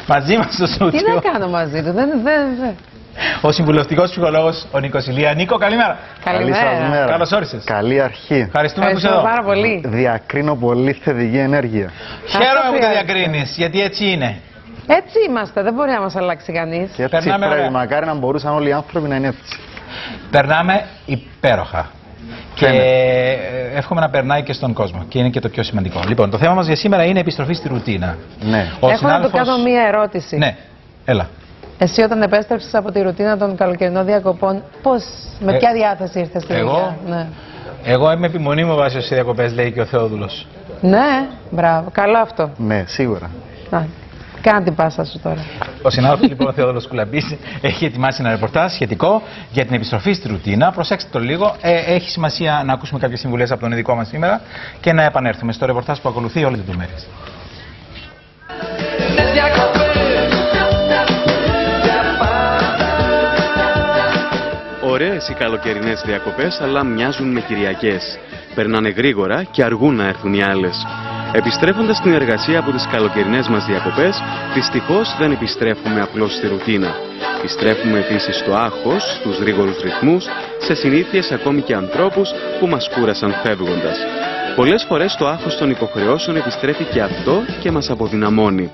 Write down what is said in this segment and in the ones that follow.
Μαζί μας στο στούντιο. Τι να κάνω μαζί του, δεν. Ο συμβουλευτικός ψυχολόγος ο Νίκος Ηλία. Νίκο, καλημέρα. Καλημέρα. Καλώς όρισες. Καλή αρχή. Ευχαριστούμε που είσαι εδώ. πάρα πολύ. Διακρίνω πολύ θετική ενέργεια. Χαίρομαι που το διακρίνεις, γιατί έτσι είναι. Έτσι είμαστε, δεν μπορεί να μας αλλάξει κανείς. Και έτσι Περνάμε πρέπει. ωραία. Μακάρι να μπορούσαν όλοι οι άνθρωποι να είναι έτσι. Περνάμε υπέροχα. Και εύχομαι να περνάει και στον κόσμο. Και είναι και το πιο σημαντικό. Λοιπόν, το θέμα μας για σήμερα είναι επιστροφή στη ρουτίνα. Ναι. Έχω να του κάνω μία ερώτηση. Ναι, έλα. Εσύ όταν επέστρεψες από τη ρουτίνα των καλοκαιρινών διακοπών, με ποια διάθεση ήρθες στη δουλειά? Ναι. Εγώ είμαι επιμονή μου βάσει σε διακοπές, λέει και ο Θεόδουλος. Ναι, μπράβο. Καλό αυτό. Ναι, σίγουρα. Να, κάνε την πάσα σου τώρα. Ο συνάδελφος λοιπόν ο Θεόδουλος Κουλαμπής έχει ετοιμάσει ένα ρεπορτάζ σχετικό για την επιστροφή στη ρουτίνα. Προσέξτε το λίγο. Έχει σημασία να ακούσουμε κάποιες συμβουλές από τον ειδικό μας σήμερα και να επανέλθουμε στο ρεπορτάζ που ακολουθεί όλες τις λεπτομέρειες. Ωραίες οι καλοκαιρινές διακοπές, αλλά μοιάζουν με Κυριακές. Περνάνε γρήγορα και αργούν να έρθουν οι άλλες. Επιστρέφοντας στην εργασία από τις καλοκαιρινές μας διακοπές, δυστυχώς δεν επιστρέφουμε απλώς στη ρουτίνα. Επιστρέφουμε επίσης στο άγχος, στους γρήγορους ρυθμούς, σε συνήθειες ακόμη και ανθρώπους που μας κούρασαν φεύγοντας. Πολλές φορές το άγχος των υποχρεώσεων επιστρέφει και αυτό και μας αποδυναμώνει.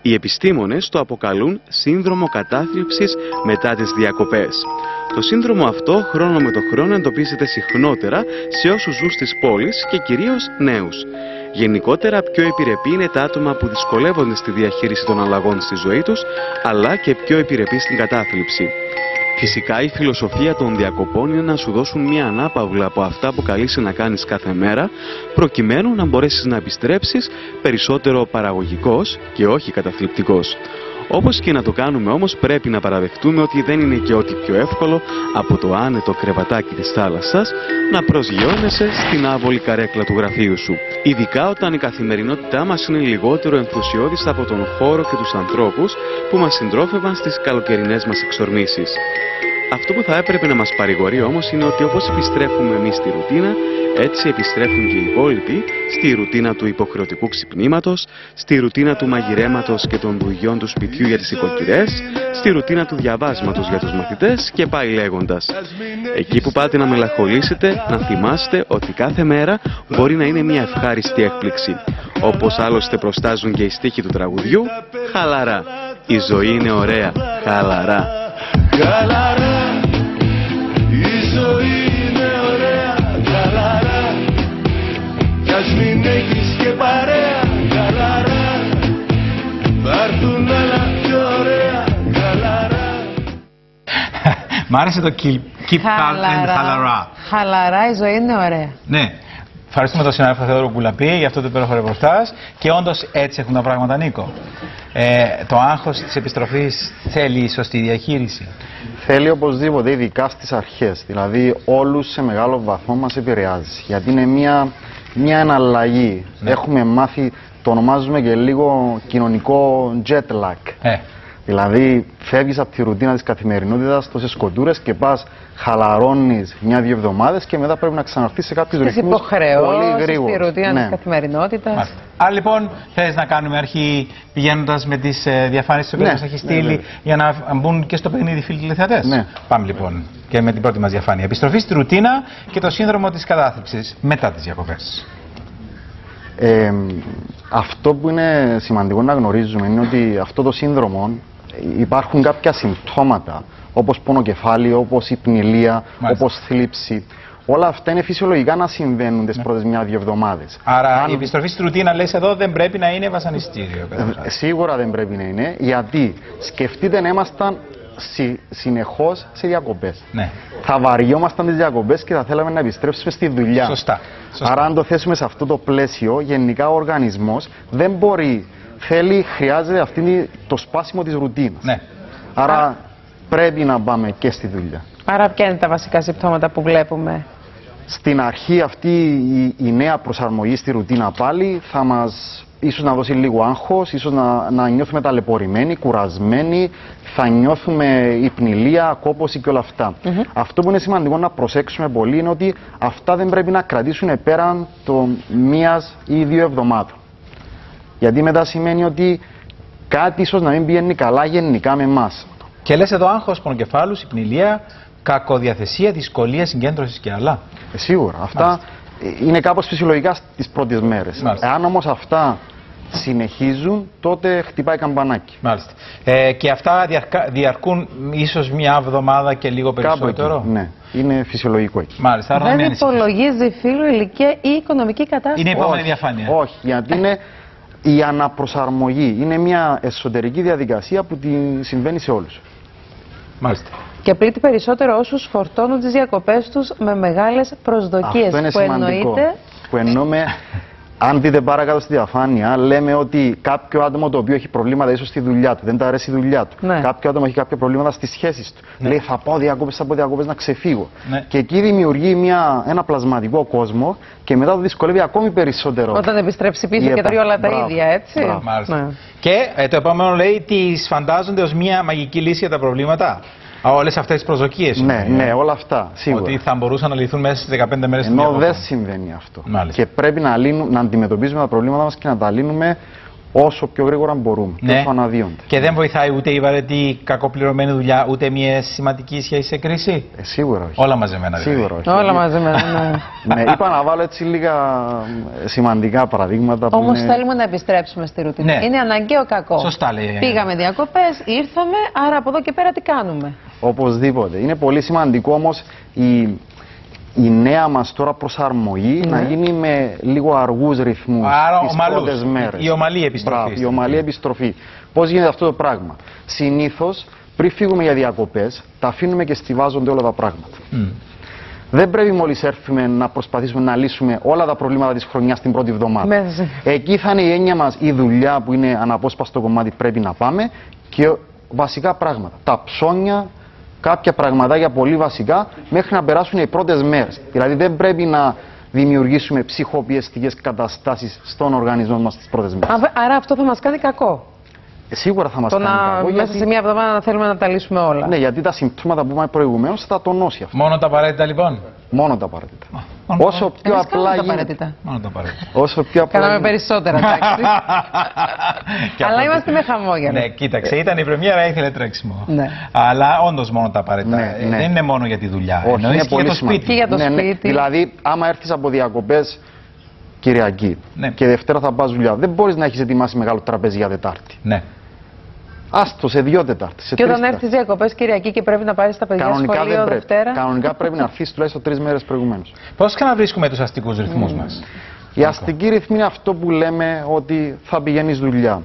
Οι επιστήμονες το αποκαλούν σύνδρομο κατάθλιψης μετά τις διακοπές. Το σύνδρομο αυτό χρόνο με το χρόνο εντοπίζεται συχνότερα σε όσους ζουν στις πόλεις και κυρίως νέους. Γενικότερα πιο επιρρεπή είναι τα άτομα που δυσκολεύονται στη διαχείριση των αλλαγών στη ζωή τους, αλλά και πιο επιρρεπή στην κατάθλιψη. Φυσικά η φιλοσοφία των διακοπών είναι να σου δώσουν μια ανάπαυλα από αυτά που καλείσαι να κάνεις κάθε μέρα, προκειμένου να μπορέσεις να επιστρέψεις περισσότερο παραγωγικός και όχι καταθλιπτικός. Όπως και να το κάνουμε όμως, πρέπει να παραδεχτούμε ότι δεν είναι και ό,τι πιο εύκολο από το άνετο κρεβατάκι της θάλασσας να προσγειώνεσαι στην άβολη καρέκλα του γραφείου σου. Ειδικά όταν η καθημερινότητά μας είναι λιγότερο ενθουσιώδης από τον χώρο και τους ανθρώπους που μας συντρόφευαν στις καλοκαιρινές μας εξορμήσεις. Αυτό που θα έπρεπε να μας παρηγορεί όμως είναι ότι όπως επιστρέφουμε εμείς στη ρουτίνα, έτσι επιστρέφουν και οι υπόλοιποι στη ρουτίνα του υποχρεωτικού ξυπνήματος, στη ρουτίνα του μαγειρέματος και των δουλειών του σπιτιού για τις οικοκυρές, στη ρουτίνα του διαβάσματος για τους μαθητές και πάει λέγοντας. Εκεί που πάτε να μελαγχολήσετε, να θυμάστε ότι κάθε μέρα μπορεί να είναι μια ευχάριστη έκπληξη. Όπως άλλωστε προστάζουν και οι στίχοι του τραγουδιού, χαλαρά. Η ζωή είναι ωραία, χαλαρά. Χαλαρά, η ζωή είναι ωραία, χαλαρά. Κι ας μην έχεις και παρέα, χαλαρά. Θα έρθουν άλλα πιο ωραία, χαλαρά. Μ' άρεσε το keep calm and χαλαρά. Χαλαρά, η ζωή είναι ωραία. Ναι. Ευχαριστούμε τον συνάδελφο Θεόδωρο Κουλαπή για αυτό το υπέροχο ρεπορτάζ. Και όντως έτσι έχουν τα πράγματα, Νίκο. Το άγχος της επιστροφής θέλει σωστή διαχείριση. Θέλει οπωσδήποτε, ειδικά στις αρχές. Δηλαδή, όλους σε μεγάλο βαθμό μας επηρεάζει. Γιατί είναι μια εναλλαγή. Ναι. Έχουμε μάθει, το ονομάζουμε και λίγο κοινωνικό jet lag. Δηλαδή, φεύγεις από τη ρουτίνα της καθημερινότητας, τόσες σκοτούρες και πας, χαλαρώνεις μια-δύο εβδομάδες και μετά πρέπει να ξαναρθείς σε κάποιους ρυθμούς πολύ γρήγορους. Στη ρουτίνα της καθημερινότητας. Άρα λοιπόν, θες να κάνουμε αρχή πηγαίνοντας με τις διαφάνειες τις οποίες μας έχει στείλει για να μπουν και στο παιχνίδι φίλοι τηλεθεατές. Ναι. Πάμε λοιπόν και με την πρώτη μας διαφάνεια. Επιστροφή στη ρουτίνα και το σύνδρομο της κατάθλιψης μετά τις διακοπές. Αυτό που είναι σημαντικό να γνωρίζουμε είναι ότι αυτό το σύνδρομο υπάρχουν κάποια συμπτώματα, όπως πονοκεφάλι, όπως υπνηλία, όπως θλίψη. Όλα αυτά είναι φυσιολογικά να συμβαίνουν τις πρώτες μια-δύο εβδομάδες. Άρα η επιστροφή στη ρουτίνα, λες εδώ, δεν πρέπει να είναι βασανιστήριο. Σίγουρα δεν πρέπει να είναι, γιατί σκεφτείτε να ήμασταν συνεχώς σε διακοπές. Ναι. Θα βαριόμασταν τις διακοπές και θα θέλαμε να επιστρέψουμε στη δουλειά. Σωστά. Άρα αν το θέσουμε σε αυτό το πλαίσιο, γενικά ο οργανισμός δεν μπορεί, χρειάζεται το σπάσιμο της ρουτίνας. Ναι. Άρα πρέπει να πάμε και στη δουλειά. Άρα ποια είναι τα βασικά συμπτώματα που βλέπουμε? Στην αρχή αυτή η νέα προσαρμογή στη ρουτίνα πάλι θα μας ίσως να δώσει λίγο άγχος, ίσως να νιώθουμε ταλαιπωρημένοι, κουρασμένοι, θα νιώθουμε υπνηλία, κόπωση και όλα αυτά. Αυτό που είναι σημαντικό να προσέξουμε πολύ είναι ότι αυτά δεν πρέπει να κρατήσουν πέραν των 1 ή 2 εβδομάδων. Γιατί μετά σημαίνει ότι κάτι ίσως να μην πηγαίνει καλά γενικά με εμάς. Και λες εδώ άγχος πονοκεφάλου, υπνηλία, κακοδιαθεσία, δυσκολία συγκέντρωσης και άλλα. Σίγουρα. Αυτά είναι κάπως φυσιολογικά στις πρώτες μέρες. Εάν όμως αυτά συνεχίζουν, τότε χτυπάει καμπανάκι. Μάλιστα. Και αυτά διαρκούν ίσως μια εβδομάδα και λίγο περισσότερο. Εκεί, ναι, είναι φυσιολογικό εκεί. Μάλιστα. Δεν υπολογίζει φύλο, ηλικία ή οικονομική κατάσταση. Είναι η επόμενη διαφάνεια. Όχι, γιατί είναι η αναπροσαρμογή. Είναι μια εσωτερική διαδικασία που συμβαίνει σε όλους. Μάλιστα. Και πλήττει περισσότερο όσους φορτώνουν τις διακοπές τους με μεγάλες προσδοκίες. Αυτό είναι που σημαντικό. Που εννοούμε, αν δείτε παρακάτω στη διαφάνεια, λέμε ότι κάποιο άτομο το οποίο έχει προβλήματα ίσως στη δουλειά του, δεν του αρέσει η δουλειά του. Ναι. Κάποιο άτομο έχει κάποια προβλήματα στις σχέσεις του. Ναι. Λέει θα πάω διακοπές να ξεφύγω. Ναι. Και εκεί δημιουργεί ένα πλασματικό κόσμο και μετά το δυσκολεύει ακόμη περισσότερο. Όταν επιστρέψει πίσω και τρώει όλα τα ίδια, έτσι. Ναι. Και το επόμενο λέει τις φαντάζονται ως μια μαγική λύση για τα προβλήματα. Όλες αυτές τις προσδοκίες. Ναι, όλα αυτά. Σίγουρα. Ότι θα μπορούσαν να λυθούν μέσα στις 15 μέρες. Ενώ δεν συμβαίνει αυτό. Μάλιστα. Και πρέπει να αντιμετωπίζουμε τα προβλήματα μας και να τα λύνουμε όσο πιο γρήγορα μπορούμε. Ναι. Όσο αναδύονται. Και δεν βοηθάει ούτε η βαρετή κακοπληρωμένη δουλειά, ούτε μια σημαντική σχέση σε κρίση. Σίγουρα όχι. Όλα μαζεμένα δηλαδή. Σίγουρα όχι. Όλα μαζεμένα, ναι. Ναι, είπα να βάλω έτσι λίγα σημαντικά παραδείγματα. Όμως θέλουμε να επιστρέψουμε στη ρουτίνα. Ναι. Είναι αναγκαίο κακό. Σωστά λέει. Πήγαμε διακοπές, ήρθαμε, άρα από εδώ και πέρα τι κάνουμε. Οπωσδήποτε. Είναι πολύ σημαντικό όμως η νέα μας τώρα προσαρμογή να γίνει με λίγο αργούς ρυθμούς τις πρώτες μέρες. Η ομαλή επιστροφή. Μπράβο, η ομαλή επιστροφή. Πώς γίνεται αυτό το πράγμα? Συνήθως πριν φύγουμε για διακοπές τα αφήνουμε και στιβάζονται όλα τα πράγματα. Δεν πρέπει μόλις έρθουμε να προσπαθήσουμε να λύσουμε όλα τα προβλήματα της χρονιάς την πρώτη εβδομάδα. Εκεί θα είναι η έννοια μας η δουλειά που είναι αναπόσπαστο κομμάτι, πρέπει να πάμε, και βασικά πράγματα. Τα ψώνια, κάποια πραγματάκια πολύ βασικά μέχρι να περάσουν οι πρώτες μέρες. Δηλαδή δεν πρέπει να δημιουργήσουμε ψυχοπιεστικές καταστάσεις στον οργανισμό μας τις πρώτες μέρες. Άρα αυτό θα μας κάνει κακό. Σίγουρα θα μας κάνει κακό. Μέσα σε μια εβδομάδα να θέλουμε να τα λύσουμε όλα. Ναι, γιατί τα συμπτώματα που είπαμε προηγουμένως θα τονώσει αυτό. Μόνο τα απαραίτητα λοιπόν. Μόνο τα απαραίτητα. Όσο πιο απλά γίνεται. Μόνο τα απαραίτητα. Όσο πιο απλά. Κάναμε περισσότερα, εντάξει. Αλλά είμαστε με χαμόγελο. Ναι, κοίταξε, ήταν η πρεμιέρα, ήθελε τρέξιμο. Ναι. Αλλά όντως μόνο τα απαραίτητα. Ναι. Δεν είναι μόνο για τη δουλειά. Όχι, είναι και για το σπίτι. Και για το σπίτι. Δηλαδή, άμα έρθεις από διακοπές Κυριακή και Δευτέρα θα πας δουλειά, δεν μπορείς να έχεις ετοιμάσει μεγάλο τραπέζι για Τετάρτη. Ναι. Άστο σε 2 Τετάρτες. Και όταν έρθεις διακοπές Κυριακή και πρέπει να πάρεις τα παιδιά σχολείο Δευτέρα. Κανονικά πρέπει να έρθεις τουλάχιστον 3 μέρες προηγουμένως. Πώς ξαναβρίσκουμε τους αστικούς ρυθμούς μας? Η αστική ρυθμή είναι αυτό που λέμε ότι θα πηγαίνεις δουλειά.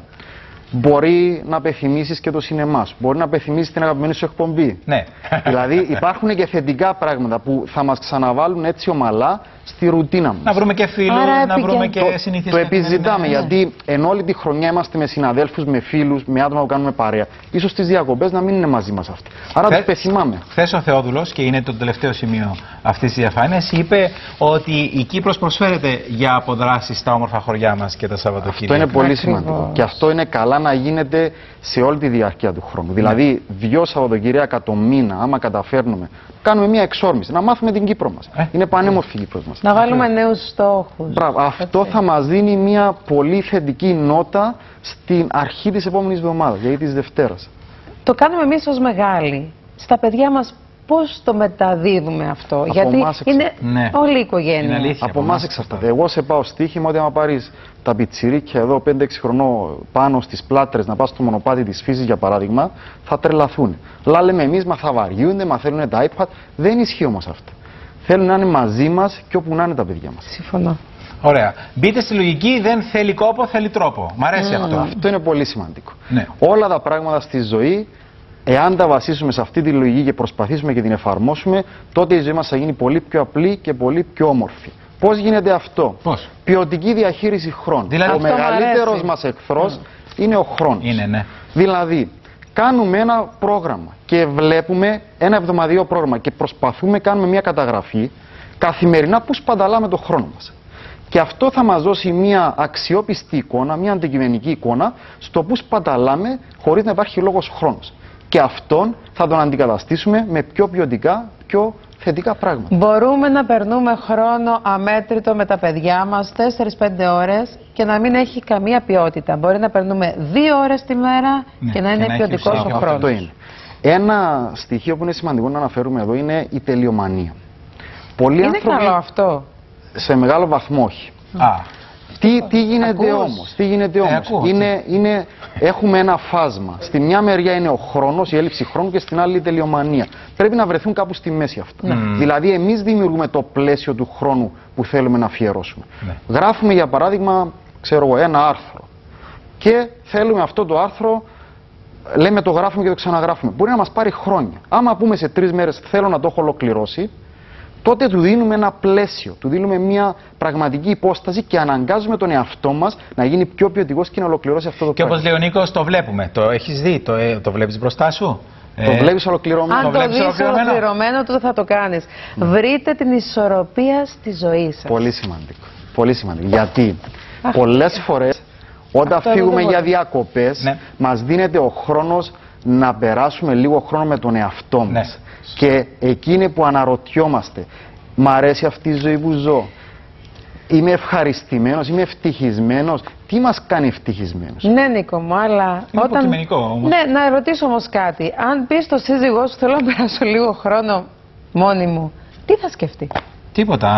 Μπορεί να απεθυμίσεις και το σινεμά σου. Μπορεί να απεθυμίσεις την αγαπημένη σου εκπομπή. Ναι. Δηλαδή υπάρχουν και θετικά πράγματα που θα μας ξαναβάλουν έτσι ομαλά στη ρουτίνα μας. Να βρούμε και φίλους, να βρούμε και συνήθειες. Το επιζητάμε, γιατί ενώ όλη τη χρονιά είμαστε με συναδέλφους, με φίλους, με άτομα που κάνουμε παρέα. Ίσως στις διακοπές να μην είναι μαζί μας αυτοί. Άρα τους πεθυμάμε. Χθες ο Θεόδουλος, και είναι το τελευταίο σημείο αυτής της διαφάνειας, είπε ότι η Κύπρος προσφέρεται για αποδράσεις στα όμορφα χωριά μας και τα Σαββατοκύριακα. Αυτό είναι πολύ σημαντικό. Και αυτό είναι καλά να γίνεται σε όλη τη διάρκεια του χρόνου. Δηλαδή, 2 Σαββατοκύριακα το μήνα, άμα καταφέρνουμε, κάνουμε μια εξόρμηση, να μάθουμε την Κύπρο μας. Είναι πανέμορφη η Κύπρος μας. Να βάλουμε νέους στόχους. Μπράβο. Αυτό θα μας δίνει μια πολύ θετική νότα στην αρχή της επόμενης εβδομάδας, δηλαδή της Δευτέρας. Το κάνουμε εμείς ως μεγάλοι. Στα παιδιά μας πώς το μεταδίδουμε αυτό? Από γιατί είναι όλη η οικογένεια. Αλήθεια, από εμάς εξαρτάται. Εγώ σε πάω στοίχημα ότι άμα πάρεις τα πιτσιρίκια εδώ 5-6 χρονών πάνω στις πλάτρες να πας στο μονοπάτι της φύσης για παράδειγμα, θα τρελαθούν. Αλλά λέμε εμείς, μα θα βαριούνται, μα θέλουν τα iPad. Δεν ισχύει όμως αυτό. Θέλουν να είναι μαζί μας και όπου να είναι τα παιδιά μας. Συμφωνώ. Ωραία. Μπείτε στη λογική, δεν θέλει κόπο, θέλει τρόπο. Μ' αρέσει αυτό. Αυτό είναι πολύ σημαντικό. Ναι. Όλα τα πράγματα στη ζωή, εάν τα βασίσουμε σε αυτή τη λογική και προσπαθήσουμε και την εφαρμόσουμε, τότε η ζωή μας θα γίνει πολύ πιο απλή και πολύ πιο όμορφη. Πώς γίνεται αυτό? Πώς? Ποιοτική διαχείριση χρόνου. Δηλαδή, ο μεγαλύτερος μας εχθρός είναι ο χρόνος. Είναι, ναι. Δηλαδή, κάνουμε ένα πρόγραμμα και βλέπουμε ένα εβδομαδιαίο πρόγραμμα και προσπαθούμε, κάνουμε μια καταγραφή καθημερινά που σπαταλάμε τον χρόνο μας. Και αυτό θα μας δώσει μια αξιόπιστη εικόνα, μια αντικειμενική εικόνα στο που σπαταλάμε χωρίς να υπάρχει λόγος χρόνος. Και αυτόν θα τον αντικαταστήσουμε με πιο ποιοτικά, πιο θετικά πράγματα. Μπορούμε να περνούμε χρόνο αμέτρητο με τα παιδιά μας, 4-5 ώρες, και να μην έχει καμία ποιότητα. Μπορεί να περνούμε 2 ώρες τη μέρα και να είναι ποιοτικός ο χρόνος. Αυτό είναι. Ένα στοιχείο που είναι σημαντικό να αναφέρουμε εδώ είναι η τελειομανία. Πολλοί είναι άνθρωποι, καλό αυτό. Σε μεγάλο βαθμό όχι. Τι γίνεται όμως, έχουμε ένα φάσμα. Στη μια μεριά είναι ο χρόνος, η έλλειψη χρόνου και στην άλλη η τελειομανία. Πρέπει να βρεθούν κάπου στη μέση αυτά. Δηλαδή εμείς δημιουργούμε το πλαίσιο του χρόνου που θέλουμε να αφιερώσουμε. Γράφουμε για παράδειγμα, ξέρω εγώ, ένα άρθρο και θέλουμε αυτό το άρθρο, λέμε το γράφουμε και το ξαναγράφουμε. Μπορεί να μας πάρει χρόνια. Άμα πούμε σε 3 μέρες θέλω να το έχω ολοκληρώσει, τότε του δίνουμε ένα πλαίσιο, του δίνουμε μια πραγματική υπόσταση και αναγκάζουμε τον εαυτό μας να γίνει πιο ποιοτικός και να ολοκληρώσει αυτό το πράγμα. Και όπως λέει ο Νίκος, το βλέπουμε. Το έχεις δει, το βλέπεις μπροστά σου. Το βλέπεις ολοκληρωμένο. Αν το δεις ολοκληρωμένο, τότε θα το κάνεις. Βρείτε την ισορροπία στη ζωή σας. Πολύ σημαντικό. Πολύ σημαντικό. Γιατί πολλές φορές όταν φύγουμε για διακοπές, μας δίνεται ο χρόνος να περάσουμε λίγο χρόνο με τον εαυτό μας. Και εκείνοι που αναρωτιόμαστε, μ' αρέσει αυτή η ζωή που ζω, είμαι ευχαριστημένος, είμαι ευτυχισμένος, τι μας κάνει ευτυχισμένος? Ναι, Νίκο μου, αλλά είναι υποκειμενικό όμως. Ναι, να ρωτήσω όμως κάτι. Αν πεις στο σύζυγό σου θέλω να περάσω λίγο χρόνο μόνη μου, τι θα σκεφτεί? Τίποτα.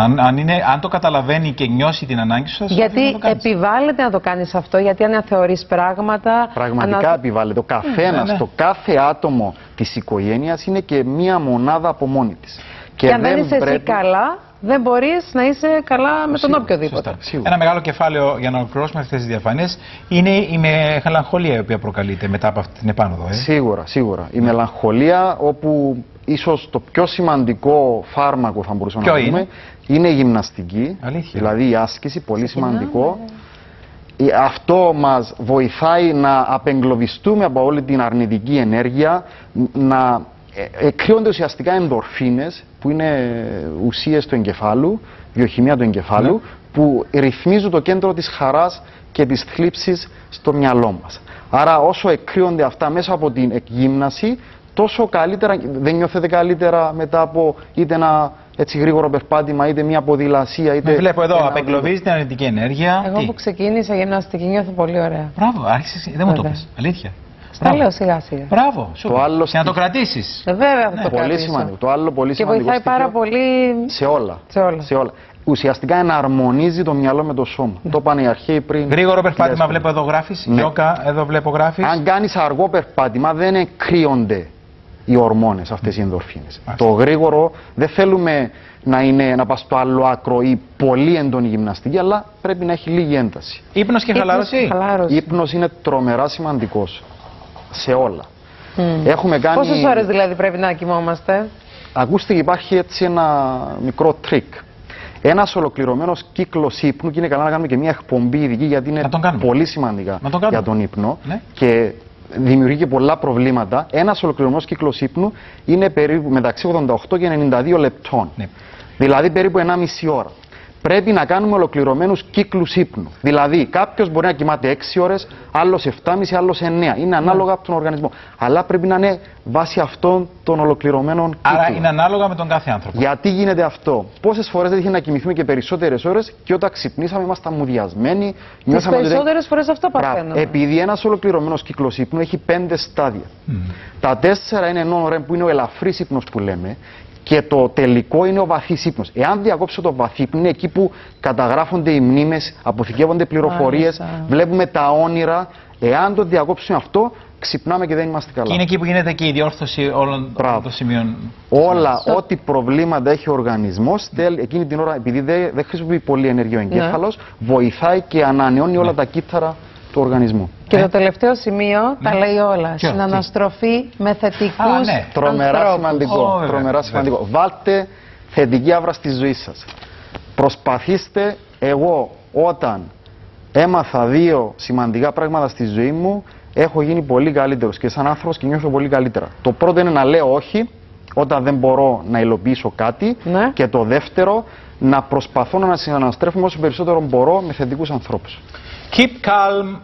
Αν το καταλαβαίνει και νιώσει την ανάγκη σου, γιατί επιβάλλεται να το κάνεις αυτό, γιατί αν θεωρείς πράγματα. Πραγματικά επιβάλλεται. Ο καθένας, το κάθε άτομο της οικογένειας είναι και μία μονάδα από μόνη της. Και αν δεν είσαι εσύ καλά, δεν μπορείς να είσαι καλά με τον οποιοδήποτε. Ένα μεγάλο κεφάλαιο για να ολοκληρώσουμε αυτές τις διαφάνειες είναι η μελαγχολία η οποία προκαλείται μετά από αυτή την επάνωδο. Σίγουρα. Η μελαγχολία, όπου ίσως το πιο σημαντικό φάρμακο θα μπορούσαμε να πούμε είναι η γυμναστική. Αλήθεια. Δηλαδή η άσκηση, πολύ σημαντικό. Αυτό μας βοηθάει να απεγκλωβιστούμε από όλη την αρνητική ενέργεια, να εκκρίνονται ουσιαστικά ενδορφίνες, που είναι ουσίες του εγκεφάλου, βιοχημία του εγκεφάλου, που ρυθμίζουν το κέντρο της χαράς και της θλίψης στο μυαλό μας. Άρα όσο εκκρίνονται αυτά μέσα από την εκγύμναση, τόσο καλύτερα, δεν νιώθετε καλύτερα μετά από είτε ένα έτσι γρήγορο περπάτημα, είτε μια ποδηλασία, είτε. Βλέπω εδώ, απεγκλωβίζει την αρνητική ενέργεια. Εγώ που ξεκίνησα γυμναστική νιώθω πολύ ωραία. Μπράβο, άρχισες, δεν μου το πες. Αλήθεια. Τα λέω σιγά-σιγά. Μπράβο, και να το κρατήσεις. Βέβαια, θα το πολύ σημαντικό. Το άλλο πολύ και σημαντικό. βοηθάει πάρα πολύ. Σε όλα. Ουσιαστικά εναρμονίζει το μυαλό με το σώμα. Το πάνε οι αρχαίοι πριν. Γρήγορο περπάτημα βλέπω εδώ γράφεις. Γιώκα, εδώ βλέπω γράφεις. Αν κάνεις αργό περπάτημα, δεν εκκρίνονται οι ορμόνες αυτές οι ενδορφίνες. Το γρήγορο δεν θέλουμε να πας στο άλλο άκρο ή πολύ έντονη γυμναστική, αλλά πρέπει να έχει λίγη ένταση. Ύπνος και χαλάρωση. Ύπνος είναι τρομερά σημαντικός σε όλα. Έχουμε κάνει. Πόσες ώρες δηλαδή πρέπει να κοιμόμαστε? Ακούστε, υπάρχει έτσι ένα μικρό τρίκ. Ένας ολοκληρωμένος κύκλος ύπνου, και είναι καλά να κάνουμε και μια εκπομπή ειδική, γιατί είναι πολύ σημαντικά για τον ύπνο και δημιουργεί και πολλά προβλήματα. Ένας ολοκληρωμένος κύκλος ύπνου είναι περίπου μεταξύ 88 και 92 λεπτών. Δηλαδή περίπου 1,5 ώρα. Πρέπει να κάνουμε ολοκληρωμένους κύκλους ύπνου. Δηλαδή, κάποιος μπορεί να κοιμάται 6 ώρες, άλλος 7,5, άλλος 9. Είναι ανάλογα από τον οργανισμό. Αλλά πρέπει να είναι βάσει αυτών των ολοκληρωμένων κύκλων. Άρα είναι ανάλογα με τον κάθε άνθρωπο. Γιατί γίνεται αυτό? Πόσες φορές έτυχε να κοιμηθούμε και περισσότερες ώρες και όταν ξυπνήσαμε ήμασταν μουδιασμένοι. Τις περισσότερες φορές αυτό παθαίνουμε. Επειδή ένας ολοκληρωμένος κύκλος ύπνου έχει 5 στάδια. Τα 4 είναι non-REM, που είναι ο ελαφρύς ύπνος που λέμε. Και το τελικό είναι ο βαθύς ύπνος. Εάν διακόψω το βαθύ ύπνο, είναι εκεί που καταγράφονται οι μνήμες, αποθηκεύονται πληροφορίες, βλέπουμε τα όνειρα. Εάν το διακόψουμε αυτό, ξυπνάμε και δεν είμαστε καλά. Και είναι εκεί που γίνεται και η διόρθωση όλων των σημείων. Όλα, ό,τι προβλήματα έχει ο οργανισμός, εκείνη την ώρα, επειδή δεν χρησιμοποιεί πολύ ενέργεια ο εγκέφαλος, βοηθάει και ανανεώνει όλα τα κύτταρα του οργανισμού. Και το τελευταίο σημείο τα λέει όλα. Συναναστροφή με θετικούς τρομερά σημαντικό. Τρομερά σημαντικό. Βάλτε θετική άβρα στη ζωή σας. Προσπαθήστε. Εγώ όταν έμαθα 2 σημαντικά πράγματα στη ζωή μου, έχω γίνει πολύ καλύτερος και σαν άνθρωπος και νιώθω πολύ καλύτερα. Το πρώτο είναι να λέω όχι όταν δεν μπορώ να υλοποιήσω κάτι. Και το δεύτερο, να προσπαθώ να συναναστρέφουμε όσο περισσότερο μπορώ με θετικούς ανθρώπους. Keep calm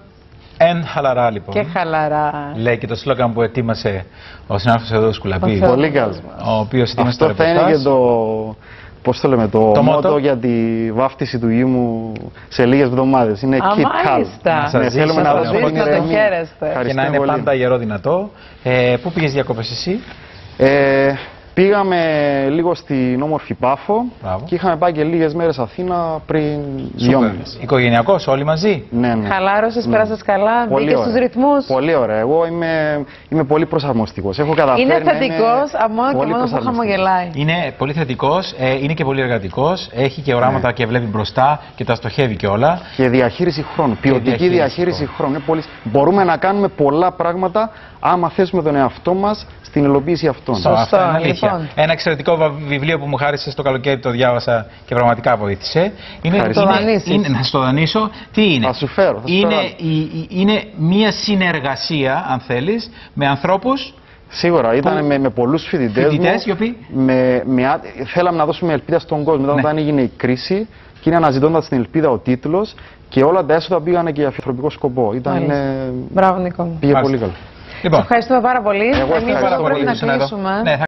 and χαλαρά, λοιπόν. Και χαλαρά. Λέει και το σλόγγαν που ετοίμασε ο συνάδελφος εδώ Σκουλαπή. Πολύ καλό. Ο οποίος ετοίμασε αυτό θα είναι και πώς το λέμε, το μότο για τη βάφτιση του γιου μου σε λίγες εβδομάδες. Είναι keep calm. Ναι, θέλουμε να δώσουμε την ηρεμία. χαίρεστε. Και να είναι πολύ. πάντα γερό δυνατό. Πού πήγες διακοπές εσύ? Πήγαμε λίγο στην όμορφη Πάφο. Μπράβο. Και είχαμε πάει και λίγες μέρες Αθήνα πριν 2 μήνες. Οικογενειακός, όλοι μαζί. Ναι. Χαλάρωσες, πέρασες καλά, μπήκες στους ρυθμούς. Πολύ ωραία. Εγώ είμαι πολύ προσαρμοστικός. Έχω καταφέρει. Είναι θετικός, μόνο και μόνο που χαμογελάει. Είναι πολύ θετικός, είναι και πολύ εργατικός, έχει και οράματα και βλέπει μπροστά και τα στοχεύει και όλα. Και διαχείριση χρόνου. Ποιοτική διαχείριση χρόνου. Μπορούμε να κάνουμε πολλά πράγματα άμα θέσουμε τον εαυτό μας στην υλοποίηση αυτών. Αυτό είναι αλήθεια. Λοιπόν. Ένα εξαιρετικό βιβλίο που μου χάρισε το καλοκαίρι, το διάβασα και πραγματικά βοήθησε. Να στο δανείσω. Τι είναι? Θα σου φέρω. Είναι μια συνεργασία, αν θέλεις, με ανθρώπους. Σίγουρα, ήταν με πολλούς φοιτητές μου. Οι οποίοι... Θέλαμε να δώσουμε ελπίδα στον κόσμο. Μετά όταν έγινε η κρίση και είναι αναζητώντας την ελπίδα ο τίτλος και όλα τα έσοδα πήγανε και για φιλανθρωπικό σκοπό. Μπράβο, Νικό. Πήγε πολύ καλά. Λοιπόν, ευχαριστούμε πάρα πολύ. Εγώ ευχαριστώ πρέπει πολύ. να κλείσουμε.